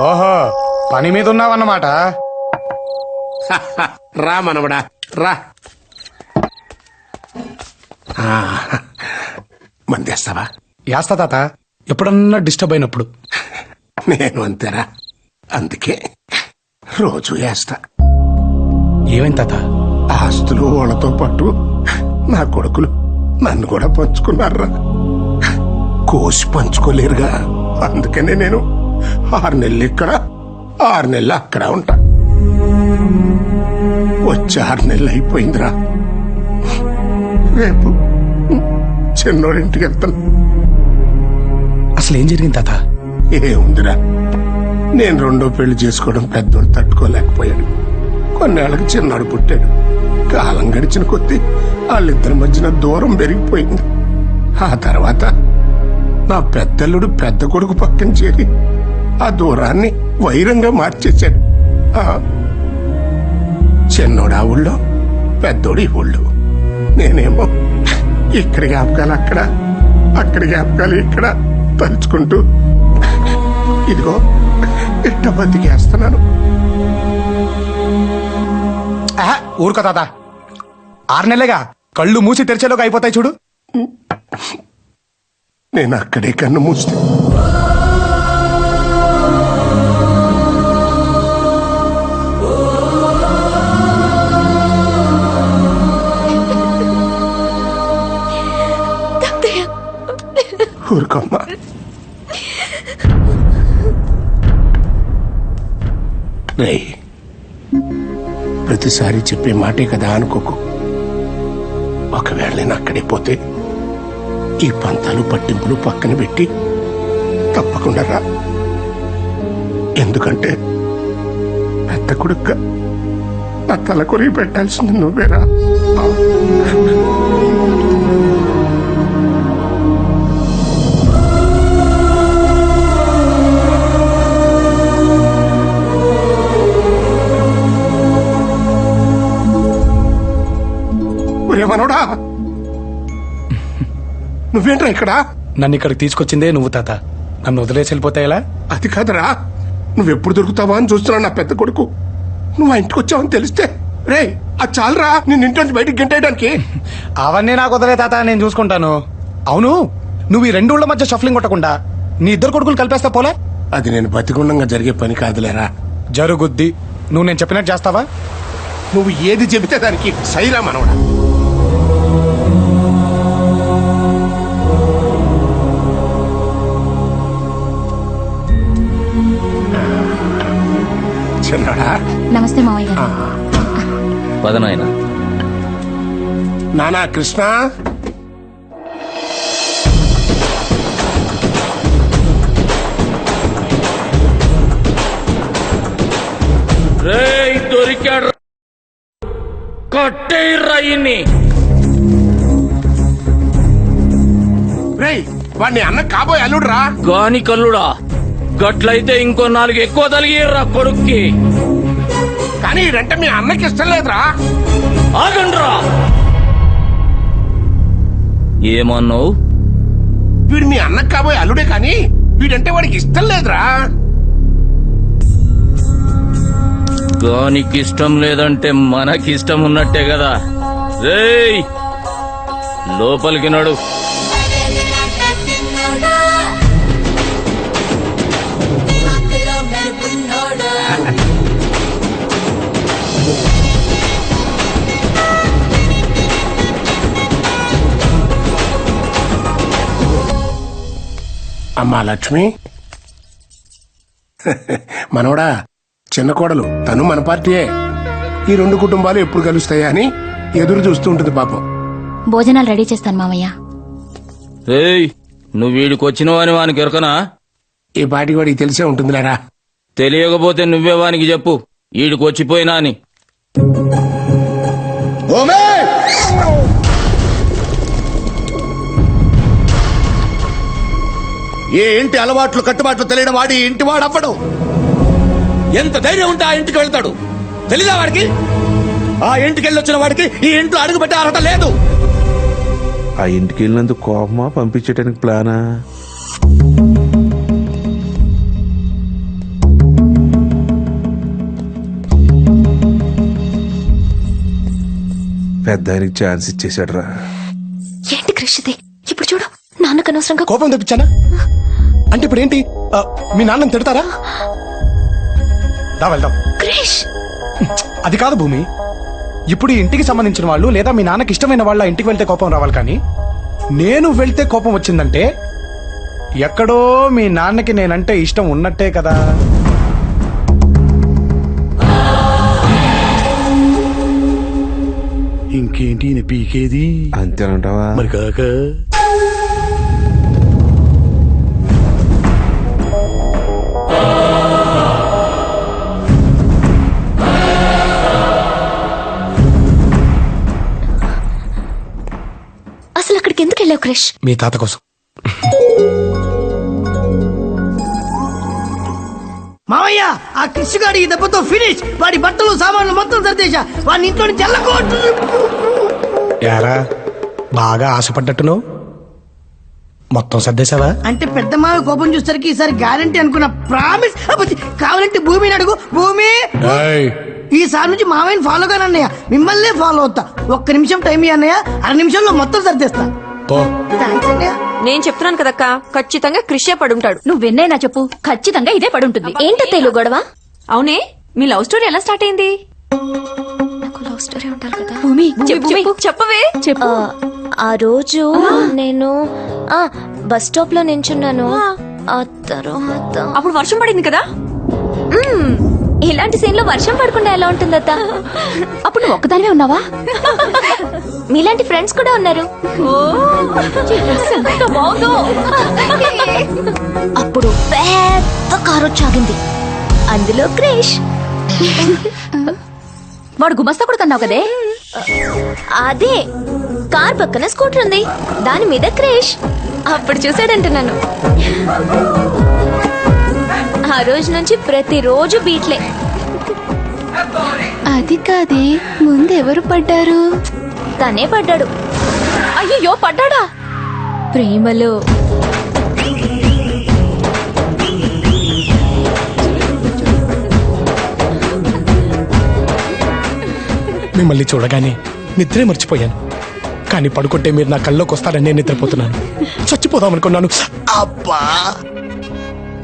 ఓహో, పని మీద ఉన్నావన్నమాట. రా మనవడా రా. మందేస్తావా? యాస్తా తాత, ఎప్పుడన్నా డిస్టర్బ్ అయినప్పుడు. నేను అంతేరా, అందుకే రోజు వేస్తా. ఏమైంది తాత? ఆస్తులు వాళ్ళతో పాటు నా కొడుకులు నన్ను కూడా పంచుకున్నారా. కోసి పంచుకోలేరుగా, అందుకనే నేను 6 నెలలు ఇక్కడ 6 నెలలు అక్కడ ఉంటా. వచ్చి 6 నెలలు అయిపోయిందిరా. రేపు చిన్నోడింటికి వెళ్తాను. అసలు ఏం జరిగింది తాత? ఏముందిరా, నేను 2వ పెళ్లి చేసుకోవడం పెద్దోడు తట్టుకోలేకపోయాడు. కొన్నేళ్లకు చిన్నాడు పుట్టాడు. కాలం గడిచిన కొద్దీ వాళ్ళిద్దరి మధ్యన దూరం పెరిగిపోయింది. ఆ తర్వాత నా పెద్దల్లుడు పెద్ద కొడుకు పక్కన చేరి ఆ దూరాన్ని వైరంగా మార్చేశాడు. చిన్నోడు ఆ ఊళ్ళో, పెద్దోడు ఈ ఊళ్ళో. నేనేమో ఇక్కడి జ్ఞాపకాలు అక్కడ, అక్కడి జ్ఞాపకాలు ఇక్కడ తలుచుకుంటూ ఇదిగో ఇట్ట బతికేస్తున్నాను. ఊరుకో తాత, 6 నెలలేగా, కళ్ళు మూసి తెరిచేలోకి అయిపోతాయి చూడు. నేను అక్కడే కన్ను మూస్తే ఊరుకోమ్మా. రే, ప్రతిసారి చెప్పే మాటే కదా అనుకోకు. ఒకవేళ నేను అక్కడే పోతే ఈ పంతాలు పట్టింపులు పక్కన పెట్టి తప్పకుండా రా. ఎందుకంటే పెద్ద కొడుక్క నా తల కొరిగి పెట్టాల్సింది నువ్వేరా. మనోడా, నువ్వేంట్రా ఇక్కడ? నన్ను ఇక్కడికి తీసుకొచ్చిందే నువ్వు తాత. నన్ను వదిలేసి వెళ్ళిపోతే ఎలా? అది కాదురా, నువ్వెప్పుడు దొరుకుతావా అని చూస్తున్నావు నా పెద్ద కొడుకు. నువ్వు ఆ ఇంటికి వచ్చావని తెలిస్తే రే అది చాలరా నేను ఇంటి నుంచి బయటికి గంటేయడానికి. అవన్నీ నాకు వదిలే తాత, నేను చూసుకుంటాను. అవును, నువ్వు ఈ 2 ఊళ్ళ మధ్య షఫ్లింగ్ కొట్టకుండా నీ 2 కొడుకులు కలిపేస్తా పోలే? అది నేను బతికుండంగా జరిగే పని కాదులేరా. జరుగుద్ది. నువ్వు నేను చెప్పినట్టు చేస్తావా? నువ్వు ఏది చెబితే దానికి సైరా మనవడా. నమస్తే మావయ్య. పదనాయన. నానా కృష్ణ, రేయ్ దొరికాడు, కట్టే రాయిని. రేయ్ వాడిని అన్న కాబోయే అల్లుడు రా. గాని కల్లుడా, గట్లయితే ఇంకో 4 ఎక్కువ తలిగిర్రా కొడుక్కి. కానీ ఈడంటే మీ అన్నకి ఇష్టం లేదురా. ఆగండ్రా. ఏమన్నావు? వీడు మీ అన్నకి కాబోయే అల్లుడే, కానీ వీడంటే వాడికి ఇష్టం లేదురా. గానికి ఇష్టం లేదంటే మనకి ఇష్టం ఉన్నట్టే కదా. రేయ్ లోపలికి నడు. అమ్మా లక్ష్మి, మనవడా చిన్న కోడలు, తను మన పార్టీయే. ఈ 2 కుటుంబాలు ఎప్పుడు కలుస్తాయా అని ఎదురు చూస్తూ ఉంటుంది పాపం. భోజనాలు రెడీ చేస్తాను మామయ్య. ఏయ్, నువ్వు వీడికి వచ్చినవాని వానికి ఎరకనా? ఈ పాటి వాడికి తెలిసే ఉంటుందిలేరా. తెలియకపోతే నువ్వే వానికి చెప్పు వీడికి వచ్చిపోయినా అని. ఏ ఇంటి అలవాట్లు కట్టుబాట్లు తెలియని వాడి ఇంటి వాడు అవ్వడు. ఎంత ధైర్యం ఉంటే ఆ ఇంటికి వెళ్తాడు? తెలీదా వాడికి? ఆ ఇంటికి వెళ్ళొచ్చిన వాడికి ఈ ఇంట్లో అడుగు పెట్టే అర్హత లేదు. ఆ ఇంటికి వెళ్ళినందుకు కోపమా, పంపించడానికి ప్లానా? పెద్ద ఆయనకి ఛాన్స్ ఇచ్చేసాడు రా. ఏంటి క్రిష్ ఇది? ఇప్పుడు చూడు, నాన్నకు అనవసరంగా కోపం తెప్పించానా? అంటే ఇప్పుడు ఏంటి? మీ నాన్నని తిడతారా? దా వెళ్దాం. క్రిష్, అది కాదు భూమి. ఇప్పుడు ఈ ఇంటికి సంబంధించిన వాళ్ళు లేదా మీ నాన్నకి ఇష్టమైన వాళ్ళ ఇంటికి వెళ్తే కోపం రావాలి, కానీ నేను వెళ్తే కోపం వచ్చిందంటే ఎక్కడో మీ నాన్నకి నేనంటే ఇష్టం ఉన్నట్టే కదా. ఇంకేంటి పీకేది? అంతేనంటావా? మరి కాక అసలు అక్కడికి ఎందుకు వెళ్ళావు క్రిష్? మీ తాత కోసం. మావయ్య, ఆ కృషి గాడి ఈ దెబ్బతో ఫినిష్. వాడి బట్టలు సామాన్లు మొత్తం సర్దేశా. వాడిని ఇంట్లో నుంచి వెళ్ళకూడదు. యారా బాగా ఆశపడ్డట్టును మొత్తం సర్దేశావా? అంటే పెద్ద మావ కోపం చూసరికి ఈసారి గ్యారంటీ అనుకున్న ప్రామిస్. కావాలంటే భూమిని అడుగు. భూమి, ఈసారి నుంచి మావయ్యని ఫాలో గానే అన్నయ్య. మిమ్మల్నే ఫాలో అవుతా. ఒక్క నిమిషం టైం ఇయ్య అన్నయ్య, 2 నిమిషాల్లో మొత్తం సర్దేస్తా. థాంక్స్ అన్నయ్య. నేను చెప్తున్నాను కదక్క, ఖచ్చితంగా కృషి పడుంటాడు. నువ్వు విన్నాయినా చెప్పు, ఖచ్చితంగా ఇదే పడుంటుంది. ఏంటో తెలుగు గొడవ? అవునే, మీ లవ్ స్టోరీ ఎలా స్టార్ట్ అయింది? నాకు లవ్ స్టోరీ ఉండాలి కదా. భూమి, చెప్పవే. చెప్పు. ఆ రోజు నేను బస్ స్టాప్ లో నించున్నాను. ఆ తర్వాత అప్పుడు వర్షం పడింది కదా. ఇలాంటి సీన్ లో వర్షం పడకుండా ఎలా ఉంటుందత్త? అప్పుడు నువ్వు ఒక్కదానివే ఉన్నావా? మీలాంటి ఫ్రెండ్స్ కూడా ఉన్నారు. అప్పుడు పెద్ద కారు వచ్చాగింది, అందులో క్రిష్. వాడు గుమస్తా కూడా కన్నావు కదే? అదే, కార్ పక్కన స్కూటర్ ఉంది, దాని మీద క్రిష్. అప్పుడు చూసాడంటున్నాను. ఆ రోజు నుంచి ప్రతిరోజు బీట్లే. అది కాదే, ముందెవరు పడ్డారు? తనే పడ్డాడు. అయ్యో, పడ్డాడా? ప్రేమలో. మిమ్మల్ని చూడగానే నిద్రే మర్చిపోయాను, కానీ పడుకుంటే మీరు నా కల్లోకి వస్తారని నేను నిద్రపోతున్నాను. చచ్చిపోదాం అనుకున్నాను. అబ్బా,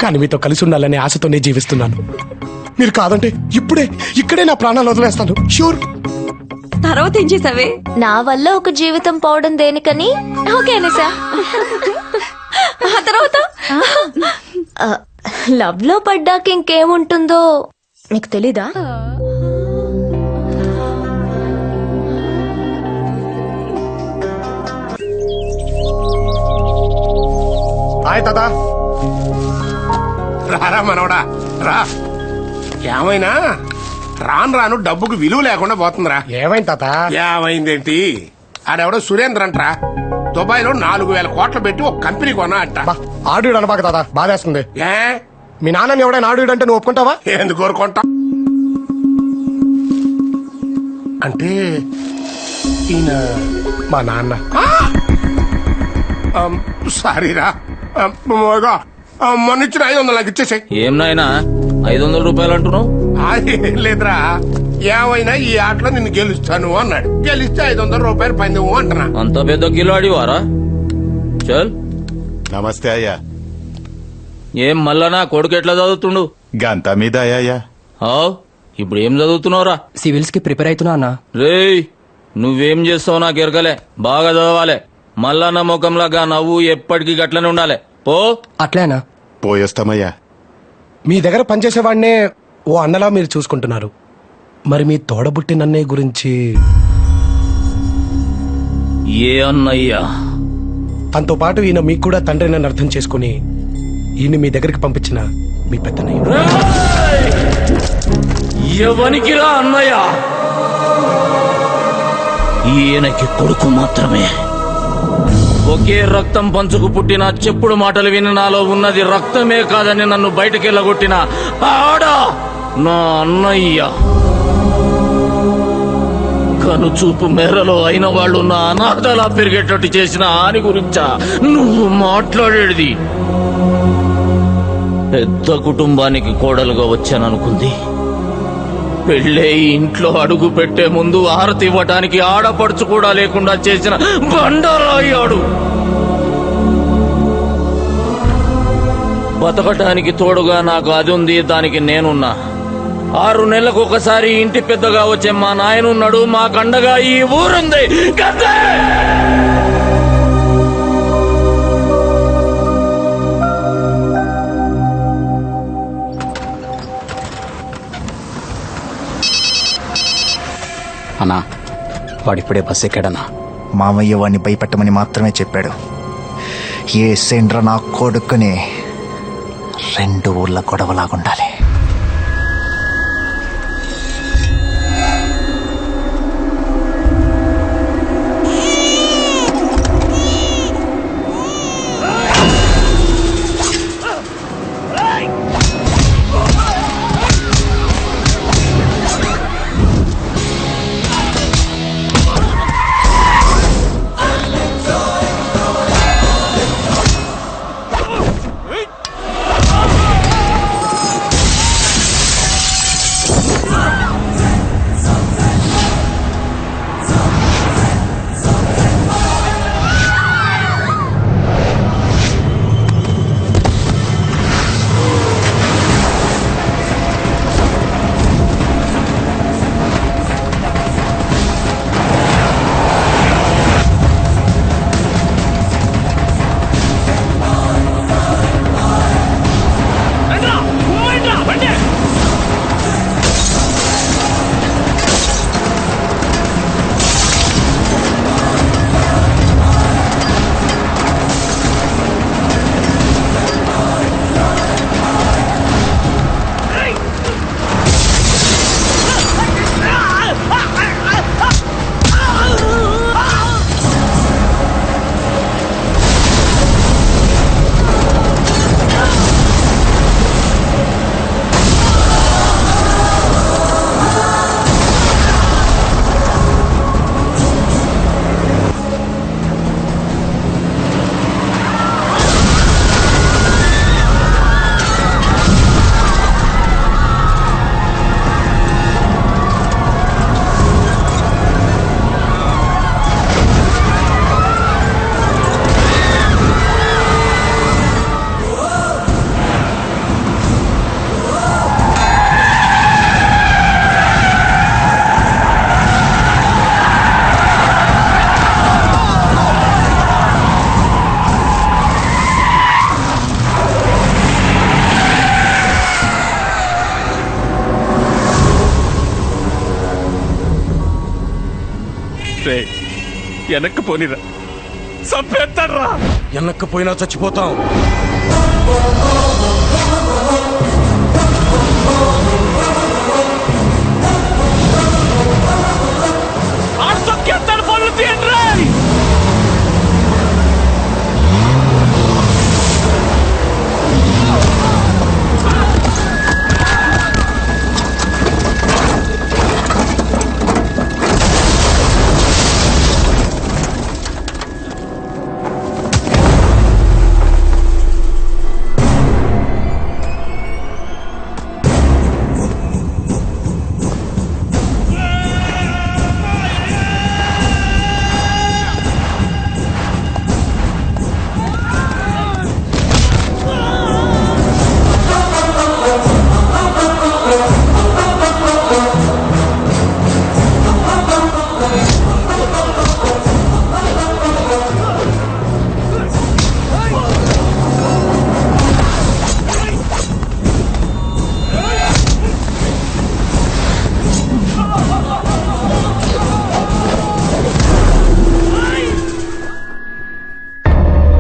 కానీ మీతో కలిసి ఉండాలనే ఆశతోనే జీవిస్తున్నాను. మీరు కాదంటే ఇక్కడే నా ప్రాణాలు వదిలేస్తాను. షూర్. తర్వాత ఏం చేసావే? నా వల్ల ఒక జీవితం పోవడం దేనికని ఓకేనా సార్? ఆ తర్వాత లవ్ లో పడ్డాక ఇంకేముంటుందో నీకు తెలీదా? హాయ్ తాత. రారా మనవడా రా. ఏమైనా రాను డబ్బుకు విలువ లేకుండా పోతుందిరా. ఏమైంది తాత? ఏమైందేంటి, ఆడెవడో సురేంద్ర అంటరా దుబాయ్ లో 4,000 కోట్లు పెట్టి ఒక కంపెనీ కొన్నా అంట. ఆడు అనబాక తాత, బాధేస్తుంది. ఏ మీ నాన్నని ఎవడైనా ఆడు అంటే నువ్వు ఒప్పుకుంటావా? ఎందుకు కోరుకుంటా? అంటే ఈయన మా నాన్న. సారీరా, మొన్న ఇచ్చిన 500 నాకు ఇచ్చేసాయి. ఏం నాయనా 500 రూపాయలు అంటున్నావు? లేదురా, ఏమైనా ఈ ఆటలో నిన్ను గెలుస్తాను అన్నాడు. గెలిస్తే 500 రూపాయలు పందెము అంటున్నా. అంత పెద్ద కిలాడి వారా? చల్. నమస్తే అయ్యా. ఏం మళ్ళా నా కొడుకు ఎట్లా చదువుతుండు? గంతా మీద అయ్యా. ఆవ్, ఇప్పుడు ఏం చదువుతున్నావురా? సివిల్స్ కి ప్రిపేర్ అవుతున్నా అన్న. రేయ్, నువ్వేం చేస్తావు నాకు ఎరకలే. బాగా చదవాలి. మళ్ళా నా ముఖంలాగా నవ్వు ఎప్పటికీ గట్లనే ఉండాలి. పో. అట్లేనా? పోయేస్తామయ్యా. మీ దగ్గర పనిచేసేవాడినే ఓ అన్నలా మీరు చూసుకుంటున్నారు. మరి మీ తోడబుట్టిన అన్నయ్య గురించి? ఏ అన్నయ్యా? తనతో పాటు ఈయన మీకు కూడా తండ్రినని అర్థం చేసుకుని ఈయన మీ దగ్గరికి పంపించిన మీ పెద్దన్నయ్య. ఎవనికి రా అన్నయ్య? ఈయనకి కొడుకు మాత్రమే. ఒకే రక్తం పంచుకు పుట్టిన చెప్పుడు మాటలు విని నాలో ఉన్నది రక్తమే కాదని నన్ను బయటకెళ్ళగొట్టిన ఆడ నా అన్నయ్య. కనుచూపు మేరలో అయిన వాళ్ళు నా అనాథలా పెరిగేటట్టు చేసిన ఆని గురించా నువ్వు మాట్లాడేది? పెద్ద కుటుంబానికి కోడలుగా వచ్చాననుకుంది, పెళ్ళే ఇంట్లో అడుగు పెట్టే ముందు హారతి ఇవ్వటానికి ఆడపడుచు కూడా లేకుండా చేసిన బండరాయాడు. బతకటానికి తోడుగా నాకు అది ఉంది, దానికి నేనున్నా. 6 నెలలకు ఒకసారి ఇంటి పెద్దగా వచ్చే మా నాయనున్నాడు, మా కండగా ఈ ఊరుంది. గద్దే! అన్నా వాడిప్పుడే బస్ ఎక్కాడన్నా. మామయ్య వాడిని భయపెట్టమని మాత్రమే చెప్పాడు. ఏ సెండ్ర నా కొడుకుని 2 ఊళ్ళ గొడవలాగుండాలి. వెనక్కి పోనిరా, చంపేస్తాడ్రా. వెనక్కి పోయినా చచ్చిపోతాం.